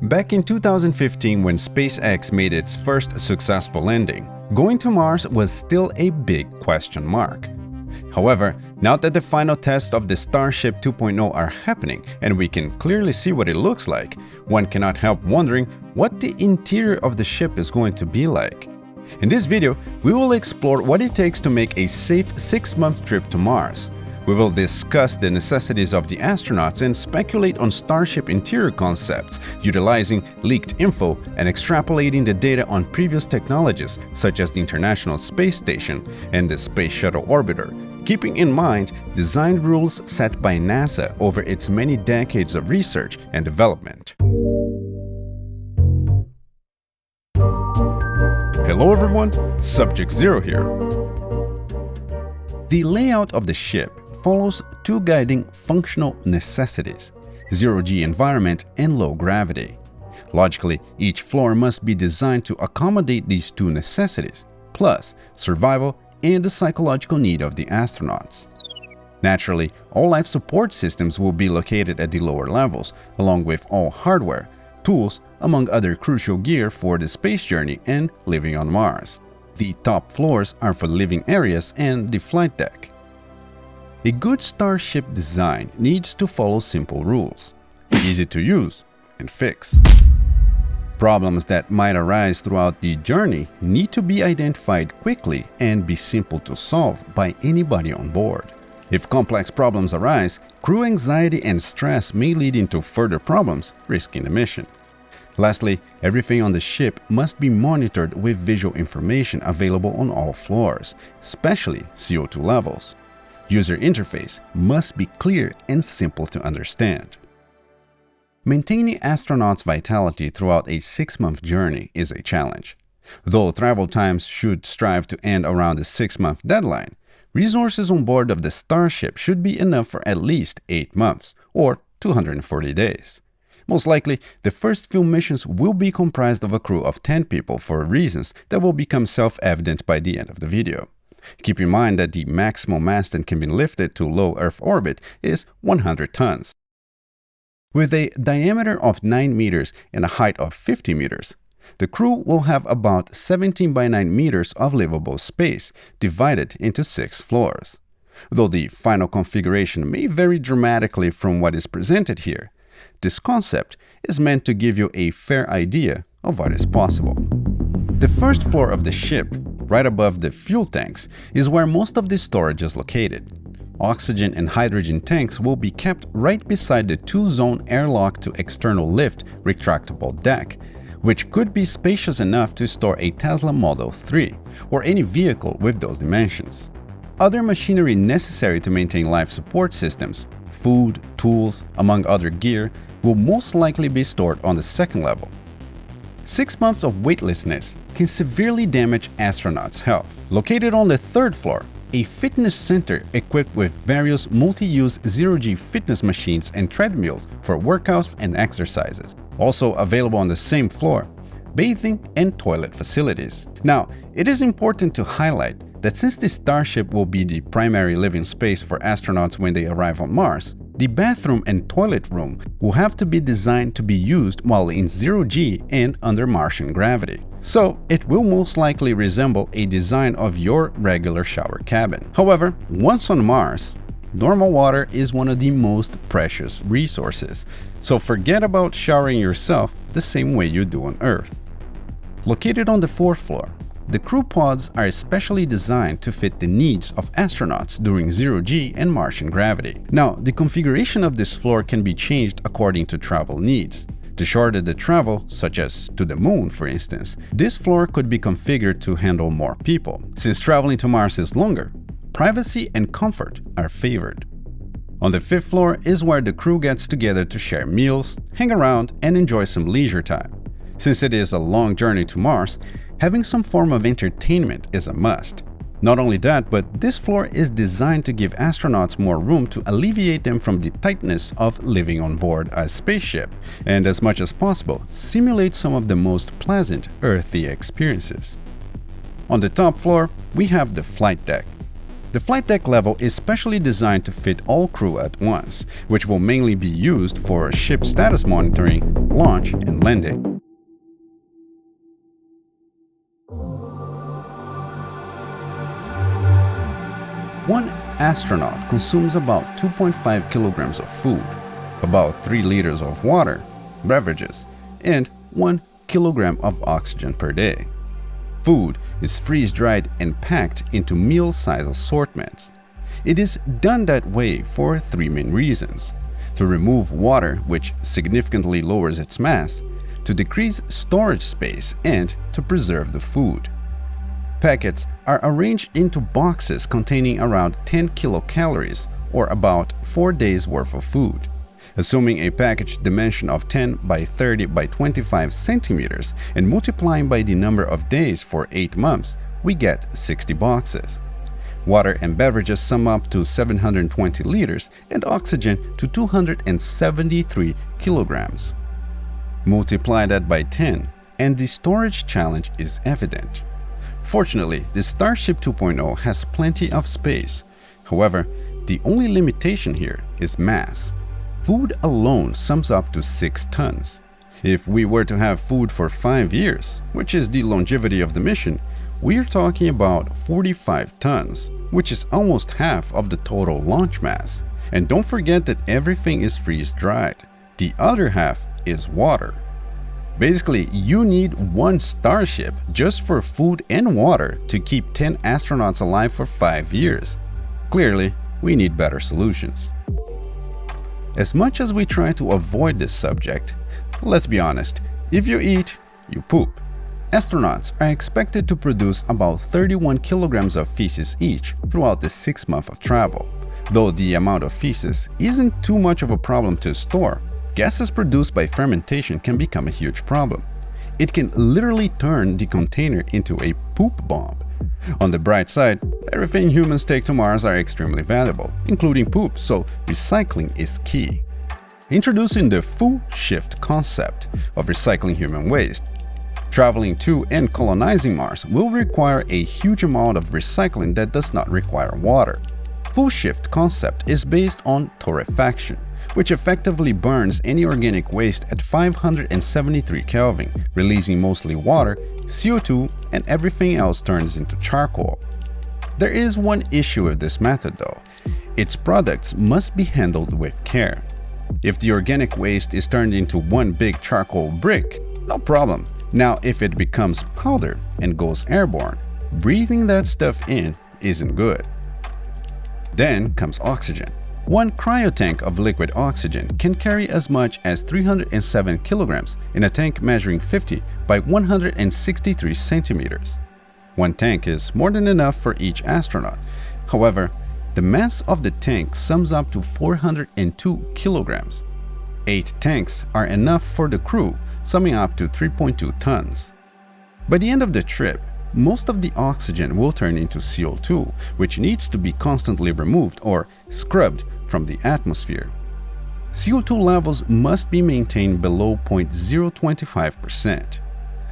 Back in 2015, when SpaceX made its first successful landing, going to Mars was still a big question mark. However, now that the final tests of the Starship 2.0 are happening and we can clearly see what it looks like, one cannot help wondering what the interior of the ship is going to be like. In this video, we will explore what it takes to make a safe 6-month trip to Mars. We will discuss the necessities of the astronauts and speculate on Starship interior concepts, utilizing leaked info and extrapolating the data on previous technologies such as the International Space Station and the Space Shuttle Orbiter, keeping in mind design rules set by NASA over its many decades of research and development. Hello everyone, Subject Zero here. The layout of the ship follows two guiding functional necessities: zero-G environment and low gravity. Logically, each floor must be designed to accommodate these two necessities, plus survival and the psychological need of the astronauts. Naturally, all life support systems will be located at the lower levels, along with all hardware, tools, among other crucial gear for the space journey and living on Mars. The top floors are for living areas and the flight deck. A good Starship design needs to follow simple rules, easy to use and fix. Problems that might arise throughout the journey need to be identified quickly and be simple to solve by anybody on board. If complex problems arise, crew anxiety and stress may lead into further problems, risking the mission. Lastly, everything on the ship must be monitored with visual information available on all floors, especially CO2 levels. User interface must be clear and simple to understand. Maintaining astronauts' vitality throughout a 6-month journey is a challenge. Though travel times should strive to end around the 6-month deadline, resources on board of the Starship should be enough for at least 8 months, or 240 days. Most likely, the first few missions will be comprised of a crew of 10 people for reasons that will become self-evident by the end of the video. Keep in mind that the maximum mass that can be lifted to low Earth orbit is 100 tons. With a diameter of 9 meters and a height of 50 meters, the crew will have about 17 by 9 meters of livable space, divided into 6 floors. Though the final configuration may vary dramatically from what is presented here, this concept is meant to give you a fair idea of what is possible. The first floor of the ship, right above the fuel tanks, is where most of the storage is located. Oxygen and hydrogen tanks will be kept right beside the 2-zone airlock to external lift retractable deck, which could be spacious enough to store a Tesla Model 3 or any vehicle with those dimensions. Other machinery necessary to maintain life support systems, food, tools, among other gear, will most likely be stored on the second level. 6 months of weightlessness can severely damage astronauts' health. Located on the 3rd floor, a fitness center equipped with various multi-use zero-G fitness machines and treadmills for workouts and exercises. Also available on the same floor, bathing and toilet facilities. Now, it is important to highlight that since the Starship will be the primary living space for astronauts when they arrive on Mars, the bathroom and toilet room will have to be designed to be used while in zero-G and under Martian gravity. So it will most likely resemble a design of your regular shower cabin. However, once on Mars, normal water is one of the most precious resources, so forget about showering yourself the same way you do on Earth. Located on the 4th floor, the crew pods are especially designed to fit the needs of astronauts during zero-G and Martian gravity. Now, the configuration of this floor can be changed according to travel needs. The shorter the travel, such as to the moon for instance, this floor could be configured to handle more people. Since traveling to Mars is longer, privacy and comfort are favored. On the 5th floor is where the crew gets together to share meals, hang around, and enjoy some leisure time. Since it is a long journey to Mars, having some form of entertainment is a must. Not only that, but this floor is designed to give astronauts more room to alleviate them from the tightness of living on board a spaceship, and as much as possible, simulate some of the most pleasant earthy experiences. On the top floor, we have the flight deck. The flight deck level is specially designed to fit all crew at once, which will mainly be used for ship status monitoring, launch, and landing. One astronaut consumes about 2.5 kilograms of food, about 3 liters of water, beverages, and 1 kilogram of oxygen per day. Food is freeze-dried and packed into meal-size assortments. It is done that way for 3 main reasons: to remove water, which significantly lowers its mass, to decrease storage space, and to preserve the food. Packets are arranged into boxes containing around 10 kilocalories, or about 4 days' worth of food. Assuming a package dimension of 10 by 30 by 25 centimeters and multiplying by the number of days for 8 months, we get 60 boxes. Water and beverages sum up to 720 liters and oxygen to 273 kilograms. Multiply that by 10 and the storage challenge is evident. Fortunately, the Starship 2.0 has plenty of space. However, the only limitation here is mass. Food alone sums up to 6 tons. If we were to have food for 5 years, which is the longevity of the mission, we're talking about 45 tons, which is almost half of the total launch mass. And don't forget that everything is freeze-dried. The other half is water. Basically, you need one Starship just for food and water to keep 10 astronauts alive for 5 years. Clearly, we need better solutions. As much as we try to avoid this subject, let's be honest, if you eat, you poop. Astronauts are expected to produce about 31 kilograms of feces each throughout the 6 months of travel. Though the amount of feces isn't too much of a problem to store, gases produced by fermentation can become a huge problem. It can literally turn the container into a poop bomb. On the bright side, everything humans take to Mars are extremely valuable, including poop, so recycling is key. Introducing the full shift concept of recycling human waste. Traveling to and colonizing Mars will require a huge amount of recycling that does not require water. Full shift concept is based on torrefaction, which effectively burns any organic waste at 573 Kelvin, releasing mostly water, CO2, and everything else turns into charcoal. There is one issue with this method though. Its products must be handled with care. If the organic waste is turned into one big charcoal brick, no problem. Now if it becomes powder and goes airborne, breathing that stuff in isn't good. Then comes oxygen. One cryotank of liquid oxygen can carry as much as 307 kilograms in a tank measuring 50 by 163 centimeters. One tank is more than enough for each astronaut. However, the mass of the tank sums up to 402 kilograms. 8 tanks are enough for the crew, summing up to 3.2 tons. By the end of the trip, most of the oxygen will turn into CO2, which needs to be constantly removed or scrubbed from the atmosphere. CO2 levels must be maintained below 0.025%.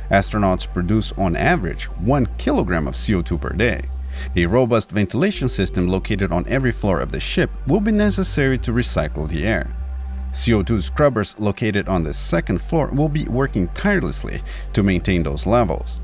Astronauts produce on average 1 kilogram of CO2 per day. A robust ventilation system located on every floor of the ship will be necessary to recycle the air. CO2 scrubbers located on the second floor will be working tirelessly to maintain those levels.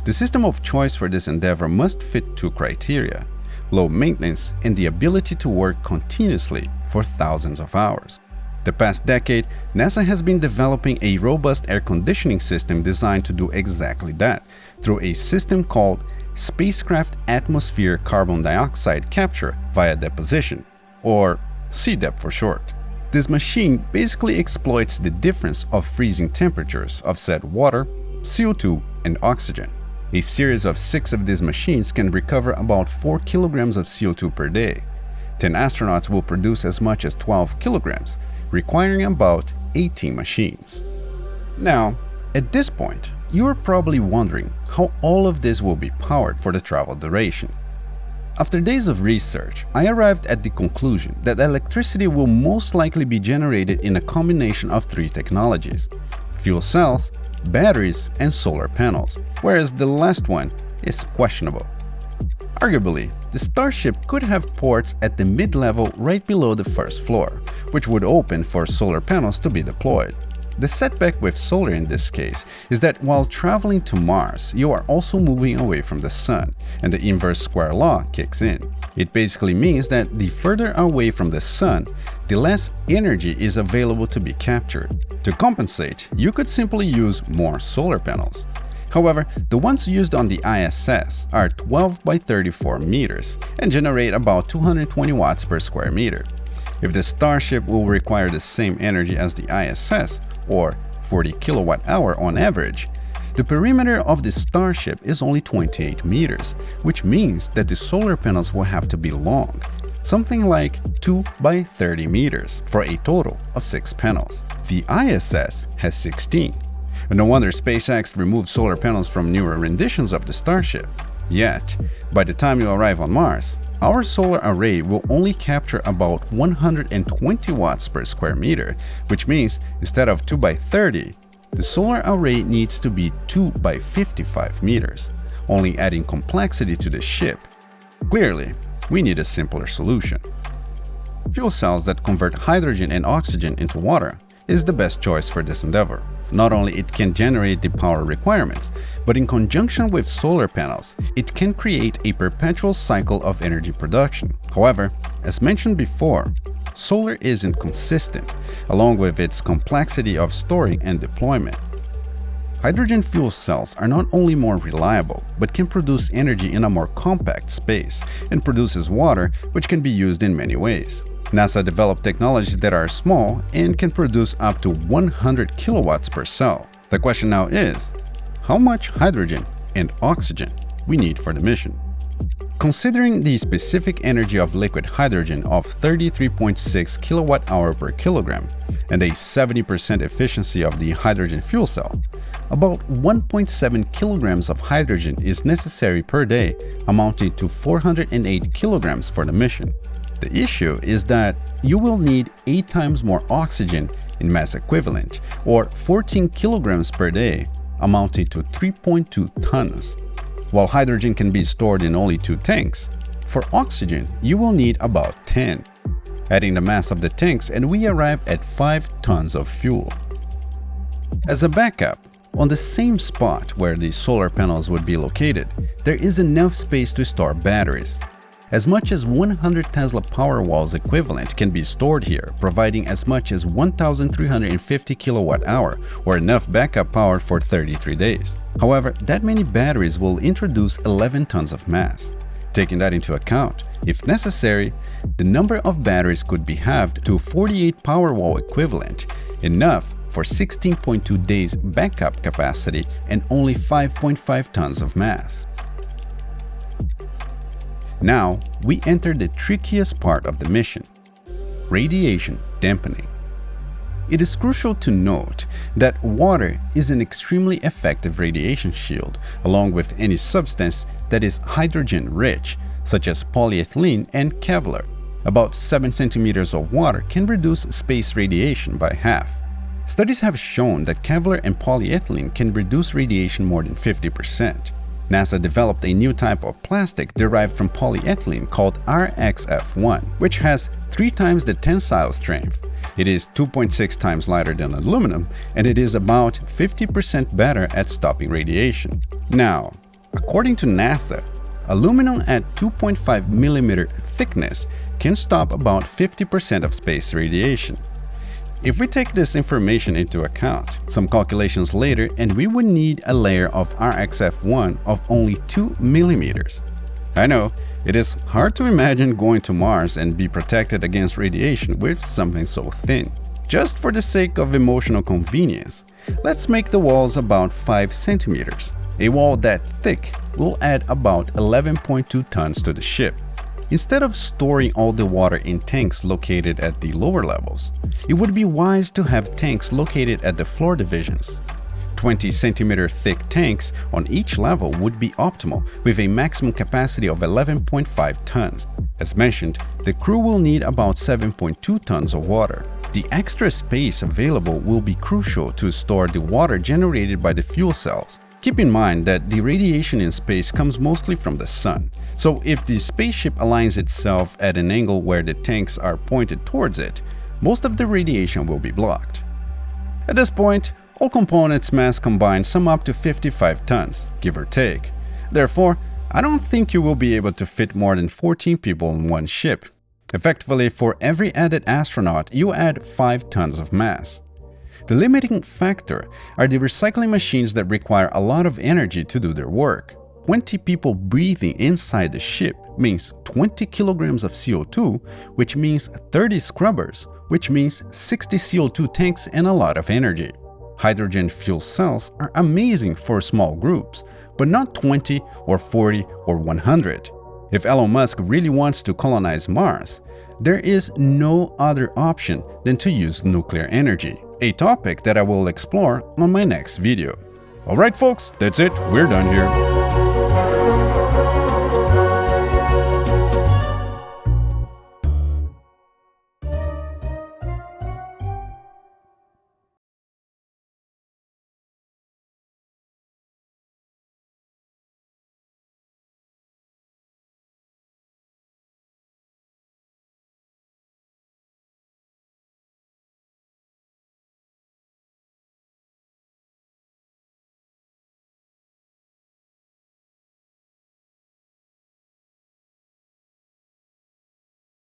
The system of choice for this endeavor must fit 2 criteria: low maintenance and the ability to work continuously for thousands of hours. The past decade, NASA has been developing a robust air conditioning system designed to do exactly that through a system called Spacecraft Atmosphere Carbon Dioxide Capture via Deposition, or CDEP for short. This machine basically exploits the difference of freezing temperatures of said water, CO2, and oxygen. A series of 6 of these machines can recover about 4 kilograms of CO2 per day. 10 astronauts will produce as much as 12 kilograms, requiring about 18 machines. Now, at this point, you are probably wondering how all of this will be powered for the travel duration. After days of research, I arrived at the conclusion that electricity will most likely be generated in a combination of 3 technologies: fuel cells, batteries, and solar panels, whereas the last one is questionable. Arguably, the Starship could have ports at the mid-level right below the first floor, which would open for solar panels to be deployed. The setback with solar in this case is that while traveling to Mars, you are also moving away from the Sun, and the inverse square law kicks in. It basically means that the further away from the Sun, the less energy is available to be captured. To compensate, you could simply use more solar panels. However, the ones used on the ISS are 12 by 34 meters and generate about 220 watts per square meter. If the Starship will require the same energy as the ISS, or 40 kilowatt-hour on average, the perimeter of the Starship is only 28 meters, which means that the solar panels will have to be long, something like 2 by 30 meters, for a total of 6 panels. The ISS has 16. No wonder SpaceX removed solar panels from newer renditions of the Starship. Yet, by the time you arrive on Mars, our solar array will only capture about 120 watts per square meter, which means instead of 2 by 30, the solar array needs to be 2 by 55 meters, only adding complexity to the ship. Clearly, we need a simpler solution. Fuel cells that convert hydrogen and oxygen into water is the best choice for this endeavor. Not only it can generate the power requirements, but in conjunction with solar panels, it can create a perpetual cycle of energy production. However, as mentioned before, solar isn't consistent, along with its complexity of storing and deployment. Hydrogen fuel cells are not only more reliable, but can produce energy in a more compact space and produces water, which can be used in many ways. NASA developed technologies that are small and can produce up to 100 kilowatts per cell. The question now is, how much hydrogen and oxygen we need for the mission? Considering the specific energy of liquid hydrogen of 33.6 kilowatt-hour per kilogram and a 70% efficiency of the hydrogen fuel cell, about 1.7 kilograms of hydrogen is necessary per day, amounting to 408 kilograms for the mission. The issue is that you will need 8 times more oxygen in mass equivalent, or 14 kilograms per day, amounting to 3.2 tons. While hydrogen can be stored in only 2 tanks, for oxygen you will need about 10. Adding the mass of the tanks and we arrive at 5 tons of fuel. As a backup, on the same spot where the solar panels would be located, there is enough space to store batteries. As much as 100 Tesla Powerwalls equivalent can be stored here, providing as much as 1,350 kilowatt-hour, or enough backup power for 33 days. However, that many batteries will introduce 11 tons of mass. Taking that into account, if necessary, the number of batteries could be halved to 48 Powerwall equivalent, enough for 16.2 days backup capacity and only 5.5 tons of mass. Now, we enter the trickiest part of the mission: radiation dampening. It is crucial to note that water is an extremely effective radiation shield, along with any substance that is hydrogen-rich, such as polyethylene and Kevlar. About 7 centimeters of water can reduce space radiation by half. Studies have shown that Kevlar and polyethylene can reduce radiation more than 50%. NASA developed a new type of plastic derived from polyethylene called RXF1, which has 3 times the tensile strength. It is 2.6 times lighter than aluminum, and it is about 50% better at stopping radiation. Now, according to NASA, aluminum at 2.5 millimeter thickness can stop about 50% of space radiation. If we take this information into account, some calculations later, and we would need a layer of RXF1 of only 2 millimeters. I know, it is hard to imagine going to Mars and be protected against radiation with something so thin. Just for the sake of emotional convenience, let's make the walls about 5 centimeters. A wall that thick will add about 11.2 tons to the ship. Instead of storing all the water in tanks located at the lower levels, it would be wise to have tanks located at the floor divisions. 20 centimeter thick tanks on each level would be optimal, with a maximum capacity of 11.5 tons. As mentioned, the crew will need about 7.2 tons of water. The extra space available will be crucial to store the water generated by the fuel cells. Keep in mind that the radiation in space comes mostly from the sun, so if the spaceship aligns itself at an angle where the tanks are pointed towards it, most of the radiation will be blocked. At this point, all components mass combined sum up to 55 tons, give or take. Therefore, I don't think you will be able to fit more than 14 people in one ship. Effectively, for every added astronaut, you add 5 tons of mass. The limiting factor are the recycling machines that require a lot of energy to do their work. 20 people breathing inside the ship means 20 kilograms of CO2, which means 30 scrubbers, which means 60 CO2 tanks and a lot of energy. Hydrogen fuel cells are amazing for small groups, but not 20 or 40 or 100. If Elon Musk really wants to colonize Mars, there is no other option than to use nuclear energy, a topic that I will explore on my next video. Alright folks, that's it, we're done here.